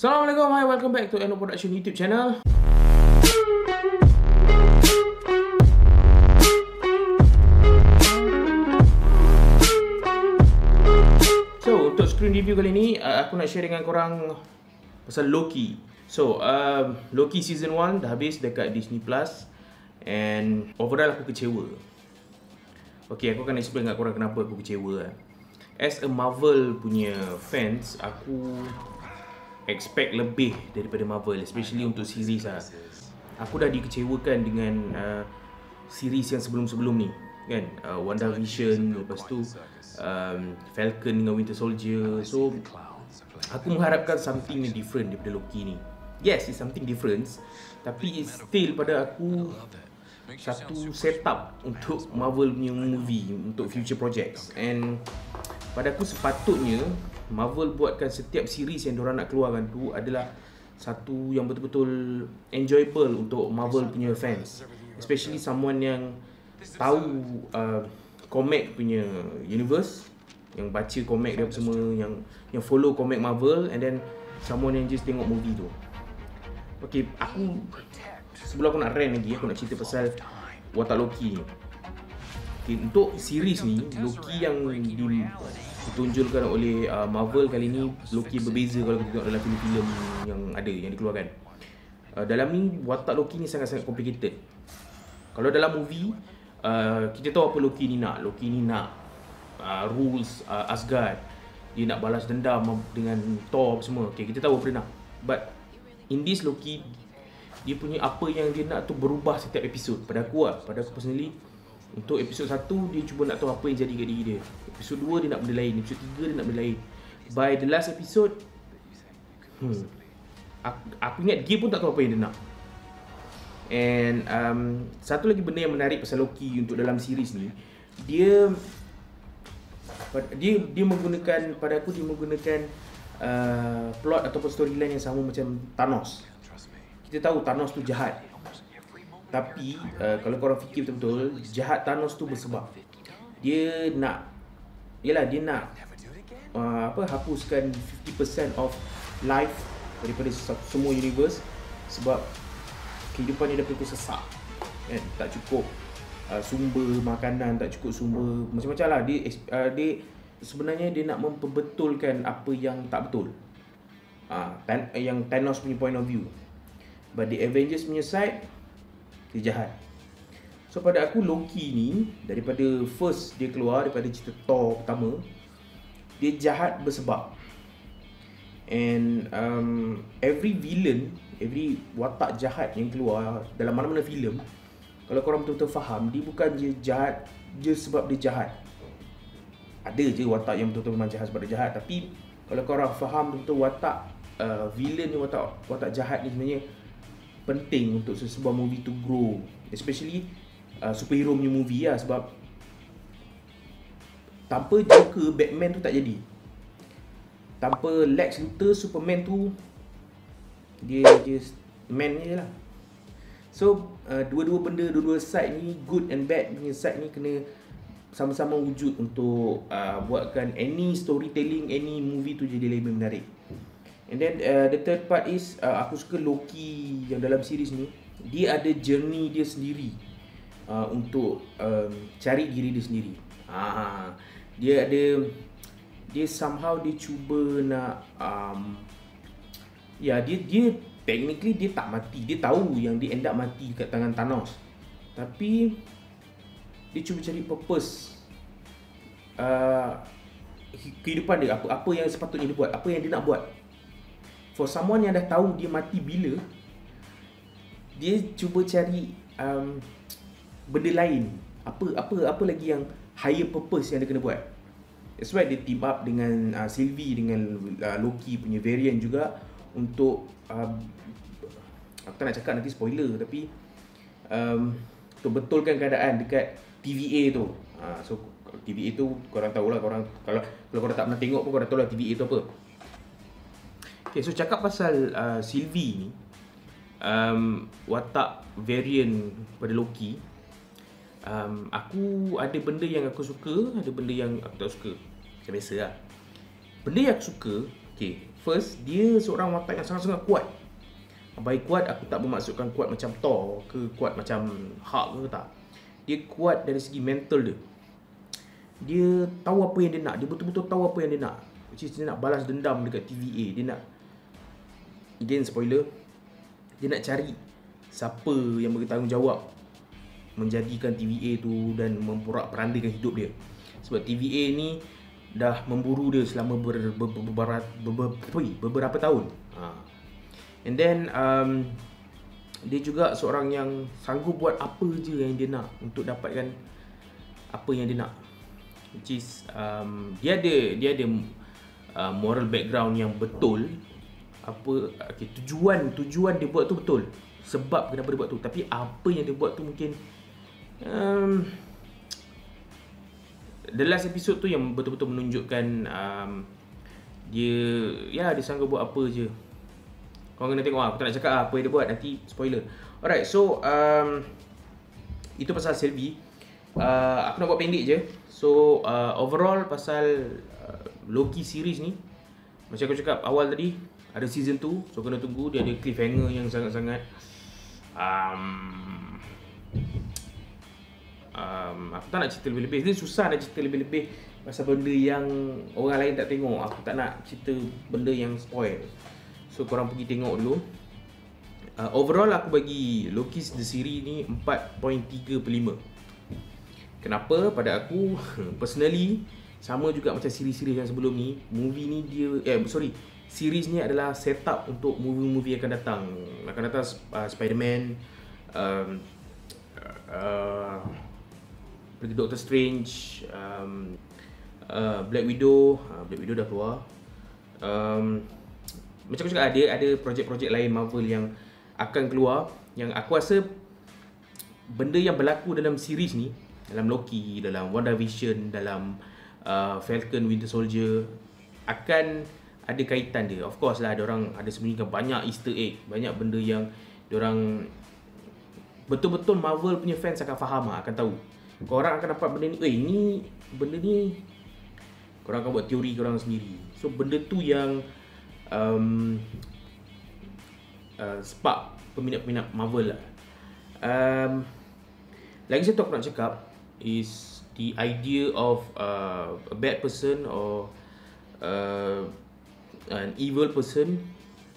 Assalamualaikum, hi, welcome back to Eno Production YouTube channel. So, untuk screen review kali ni, aku nak share dengan korang pasal Loki. So, Loki season 1 dah habis dekat Disney Plus. And overall aku kecewa. Okay, aku akan explain dengan korang kenapa aku kecewa. As a Marvel punya fans, aku expect lebih daripada Marvel, especially untuk series lah. Aku dah dikecewakan dengan series yang sebelum-sebelum ni kan, WandaVision, lepas tu Falcon dengan Winter Soldier. So aku mengharapkan something yang different daripada Loki ni. Yes, it's something different, tapi it's still pada aku satu setup untuk Marvel punya movie, untuk future projects. And pada aku sepatutnya Marvel buatkan setiap series yang diorang nak keluarkan tu adalah satu yang betul-betul enjoyable untuk Marvel punya fans, especially someone yang tahu comic punya universe, yang baca comic dia semua, yang follow comic Marvel, and then someone yang just tengok movie tu. Okay, sebelum aku nak rant lagi, aku nak cerita pasal watak Loki ni. Okay, untuk series ni, Loki yang ditunjukkan oleh Marvel kali ni, Loki berbeza kalau kita tengok dalam filem-filem yang dikeluarkan. Dalam ni, watak Loki ni sangat-sangat complicated. Kalau dalam movie, kita tahu apa Loki ni nak. Loki ni nak rules Asgard. Dia nak balas dendam dengan Thor semua. Okay, kita tahu apa dia nak. But in this Loki, dia punya apa yang dia nak tu berubah setiap episod. Pada aku personally, untuk episod 1 dia cuba nak tahu apa yang jadi kat diri dia. Episod 2 dia nak benda lain, episod 3 dia nak benda lain. By the last episode, aku ingat dia pun tak tahu apa yang dia nak. And satu lagi benda yang menarik pasal Loki untuk dalam series ni, dia menggunakan, pada aku dia menggunakan plot ataupun storyline yang sama macam Thanos. Kita tahu Thanos tu jahat, tapi kalau korang fikir betul-betul, jahat Thanos tu bersebab dia nak hapuskan 50% of life daripada semua universe, sebab kehidupan dia dah betul sesak kan, tak cukup sumber makanan, tak cukup sumber macam-macam lah. Dia sebenarnya dia nak memperbetulkan apa yang tak betul, yang Thanos punya point of view. But the Avengers punya side, dia jahat. So pada aku Loki ni, daripada first dia keluar, daripada cerita Thor pertama, dia jahat bersebab. And every villain, every watak jahat yang keluar dalam mana-mana filem, kalau korang betul-betul faham, dia bukan je jahat je sebab dia jahat. Ada je watak yang betul-betul memang jahat sebab dia jahat, tapi kalau korang faham betul-betul watak villain ni, watak jahat ni sebenarnya penting untuk sebuah movie to grow, especially superhero punya movie lah. Sebab tanpa Joker, Batman tu tak jadi. Tanpa Lex Luthor, Superman tu dia just man je lah. So dua-dua benda, dua-dua side ni, good and bad punya side ni kena sama-sama wujud untuk buatkan any storytelling, any movie tu jadi lebih menarik. And then the third part is, aku suka Loki yang dalam series ni, dia ada journey dia sendiri untuk cari diri dia sendiri. Dia somehow dia cuba nak dia technically dia tak mati. Dia tahu yang dia end up mati kat tangan Thanos, tapi dia cuba cari purpose kehidupan dia, apa yang sepatutnya dia buat, apa yang dia nak buat. For someone yang dah tahu dia mati bila, dia cuba cari benda lain, apa lagi yang higher purpose yang dia kena buat. That's why dia team up dengan Sylvie, dengan Loki punya variant juga, untuk aku tak nak cakap nanti spoiler, tapi untuk betulkan keadaan dekat TVA tu. So TVA tu korang tahulah, kalau korang tak pernah tengok pun korang tahulah TVA tu apa. Okay, so cakap pasal Sylvie ni, watak variant pada Loki, aku ada benda yang aku suka, ada benda yang aku tak suka. Macam biasa lah. Benda yang aku suka, okay, First, dia seorang watak yang sangat-sangat kuat. By kuat, aku tak bermaksudkan kuat macam Thor ke kuat macam Hulk ke tak. Dia kuat dari segi mental dia. Dia tahu apa yang dia nak. Dia betul-betul tahu apa yang dia nak. Which is dia nak balas dendam dekat TVA. Dia nak, again spoiler, dia nak cari siapa yang bertanggungjawab menjadikan TVA tu dan memporak-perandakan hidup dia. Sebab TVA ni dah memburu dia selama beberapa tahun. And then dia juga seorang yang sanggup buat apa je yang dia nak untuk dapatkan apa yang dia nak. Which is dia ada moral background yang betul. Tujuan dia buat tu betul. Sebab kenapa dia buat tu. Tapi apa yang dia buat tu mungkin the last episode tu yang betul-betul menunjukkan dia sanggup buat apa je. Korang kena tengok. Aku tak nak cakap apa yang dia buat, nanti spoiler. Alright, so itu pasal Sylvie. Aku nak buat pendek je. So overall pasal Loki series ni, macam aku cakap awal tadi, ada season 2. So kena tunggu. Dia ada cliffhanger yang sangat-sangat aku tak nak cerita lebih-lebih. Dia susah nak cerita lebih-lebih pasal benda yang orang lain tak tengok. Aku tak nak cerita benda yang spoil. So korang pergi tengok dulu. Overall aku bagi Loki the series ni 4.3/5. Kenapa? Pada aku personally sama juga macam siri-siri yang sebelum ni. Movie ni series ni adalah setup untuk movie-movie yang akan datang. Akan datang Spider-Man, Doctor Strange, Black Widow. Black Widow dah keluar. Macam aku cakap, ada projek-projek lain Marvel yang akan keluar, yang aku rasa benda yang berlaku dalam series ni, dalam Loki, dalam WandaVision, dalam Falcon Winter Soldier, akan ada kaitan dia. Of course lah, diorang ada sembunyikan banyak easter egg, banyak benda yang diorang betul-betul Marvel punya fans akan faham, akan tahu. Korang akan dapat benda ni, benda ni korang akan buat teori korang sendiri. So benda tu yang spark peminat-peminat Marvel lah. Lagi satu aku nak cakap is the idea of a bad person or an evil person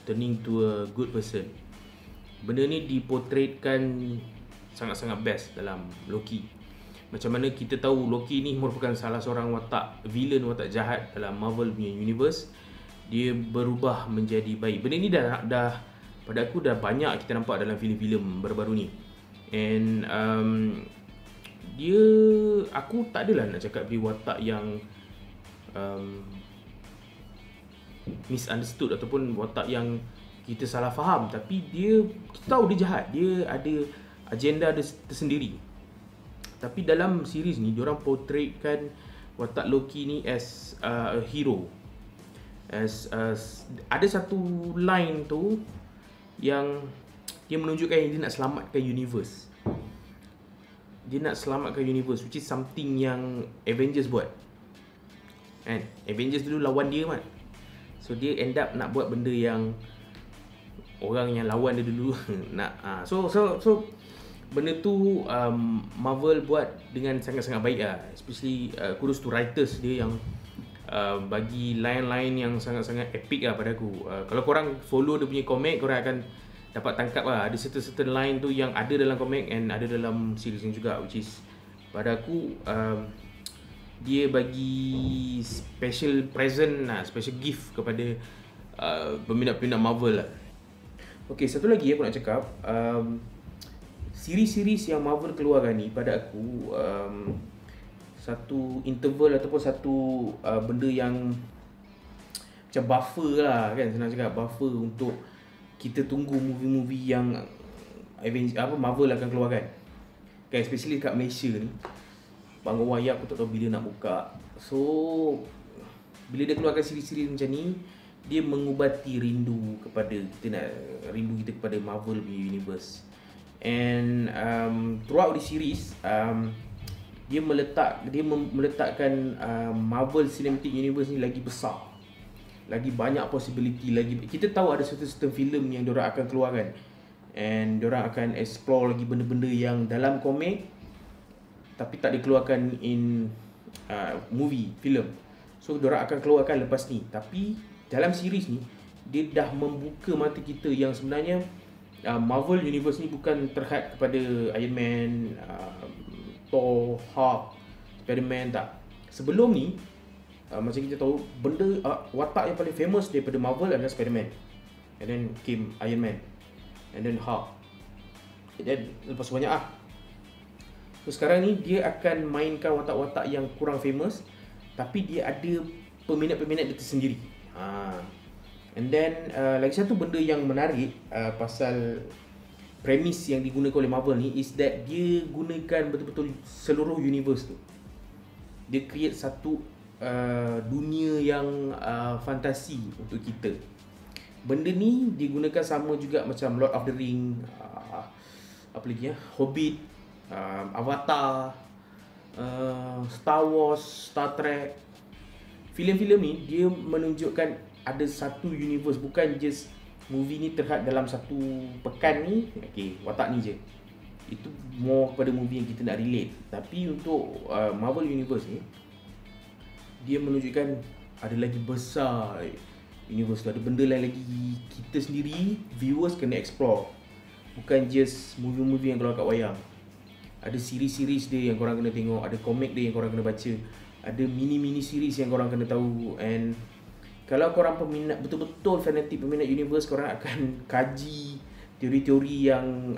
turning to a good person. Benda ni diportraykan sangat-sangat best dalam Loki. Macam mana kita tahu Loki ni merupakan salah seorang watak villain, watak jahat dalam Marvel punya universe. Dia berubah menjadi baik. Benda ni dah pada aku dah banyak kita nampak dalam filem-filem baru-baru ni. And aku tak adalah nak cakap dia watak yang misunderstood ataupun watak yang kita salah faham, tapi kita tahu dia jahat, dia ada agenda dia tersendiri. Tapi dalam series ni diorang portraykan watak Loki ni as a hero. Ada satu line tu yang dia menunjukkan yang dia nak selamatkan universe. Dia nak selamatkan universe, which is something yang Avengers buat. Kan? Avengers dulu lawan dia kan. So dia end up nak buat benda yang orang yang lawan dia dulu nak. So benda tu Marvel buat dengan sangat-sangat baik lah. Especially kudos to writers dia yang bagi line-line yang sangat-sangat epic lah pada aku. Kalau korang follow dia punya komik, korang akan dapat tangkap lah. Ada certain line tu yang ada dalam komik and ada dalam series ni juga, which is pada aku dia bagi special present lah, special gift kepada peminat-peminat Marvel lah. Okay, satu lagi aku nak cakap, series-series yang Marvel keluarkan ni pada aku satu interval ataupun satu benda yang macam buffer lah kan, senang cakap, buffer untuk kita tunggu movie-movie yang Marvel akan keluarkan kan, especially kat Malaysia ni. Bangun wayang aku tak tahu bila nak buka. So bila dia keluarkan siri-siri macam ni, dia mengubati rindu kita kepada Marvel punya universe. And throughout the series dia meletakkan Marvel Cinematic Universe ni lagi besar. lagi banyak possibility, lagi kita tahu ada certain filem yang diorang akan keluarkan, and diorang akan explore lagi benda-benda yang dalam komik tapi tak dikeluarkan in movie, filem. So diorang akan keluarkan lepas ni. Tapi dalam series ni dia dah membuka mata kita yang sebenarnya Marvel Universe ni bukan terhad kepada Iron Man, Thor, Hulk, Spider-Man, tak. Sebelum ni macam kita tahu, benda watak yang paling famous daripada Marvel adalah Spider-Man, and then came Iron Man, and then Hulk, and then lepas banyak So sekarang ni dia akan mainkan watak-watak yang kurang famous, tapi dia ada peminat-peminat dia tersendiri. And then lagi satu benda yang menarik pasal premis yang digunakan oleh Marvel ni is that dia gunakan betul-betul seluruh universe tu. Dia create satu dunia yang fantasi untuk kita. Benda ni digunakan sama juga macam Lord of the Ring, apa lagi Hobbit, Avatar, Star Wars, Star Trek. Filem-filem ni dia menunjukkan ada satu universe, bukan just movie ni terhad dalam satu pekan ni, okey, watak ni je. Itu more kepada movie yang kita nak relate. Tapi untuk Marvel Universe ni, dia menunjukkan ada lagi besar universe tu. Ada benda lain lagi kita sendiri, viewers, kena explore. Bukan just movie-movie yang keluar kat wayang. Ada series-series dia yang korang kena tengok. Ada komik dia yang korang kena baca. Ada mini-mini series yang korang kena tahu. And kalau korang peminat, betul-betul fanatik peminat universe, korang akan kaji teori-teori yang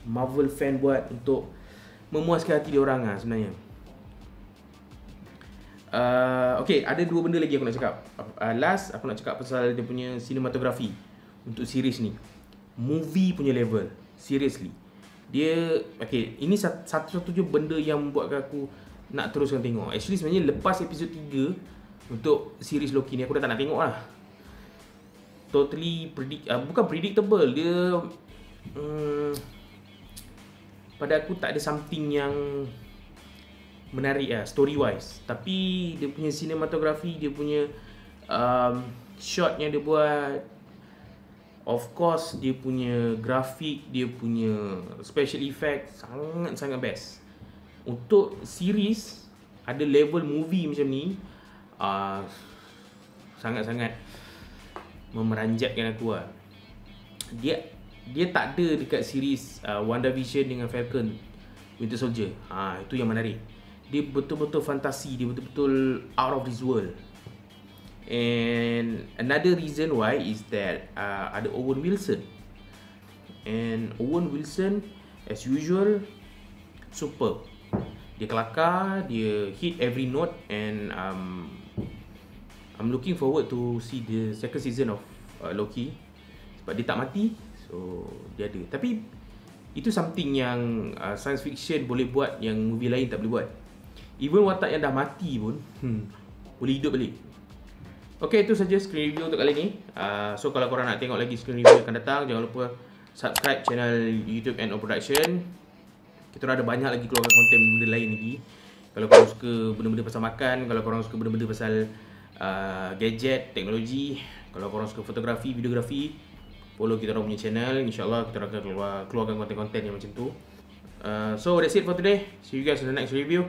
Marvel fan buat untuk memuaskan hati diorang sebenarnya. Okay, ada dua benda lagi aku nak cakap. Last, aku nak cakap pasal dia punya cinematography untuk series ni. Movie punya level, seriously. Dia, okay, ini satu-satunya benda yang membuatkan aku nak teruskan tengok. Actually sebenarnya lepas episod 3 untuk series Loki ni, aku dah tak nak tengok lah. Totally bukan predictable. Dia pada aku tak ada something yang menarik story wise. Tapi dia punya cinematography, dia punya shot yang dia buat, of course dia punya grafik, dia punya special effect sangat-sangat best. Untuk series ada level movie macam ni, sangat-sangat memeranjatkan aku Dia tak ada dekat series WandaVision dengan Falcon Winter Soldier. Itu yang menarik. Dia betul-betul fantasi, dia betul-betul out of this world. And another reason why is that ada Owen Wilson. And Owen Wilson as usual super. Dia kelakar, dia hit every note, and I'm looking forward to see the second season of Loki. Sebab dia tak mati, so dia ada. Tapi itu something yang science fiction boleh buat yang movie lain tak boleh buat. Even watak yang dah mati pun boleh hidup balik. Okay, itu saja screen review untuk kali ni. So kalau korang nak tengok lagi screen review yang akan datang, jangan lupa subscribe channel YouTube NO Production. Kita ada banyak lagi keluarkan konten benda lain lagi. Kalau korang suka benda-benda pasal makan, kalau korang suka benda-benda pasal gadget, teknologi, kalau korang suka fotografi, videografi, follow kita orang punya channel. InsyaAllah kita akan keluarkan konten-konten yang macam tu. So that's it for today. See you guys in the next review.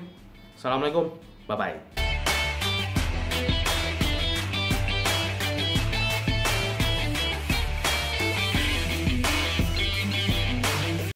Assalamualaikum. Bye-bye.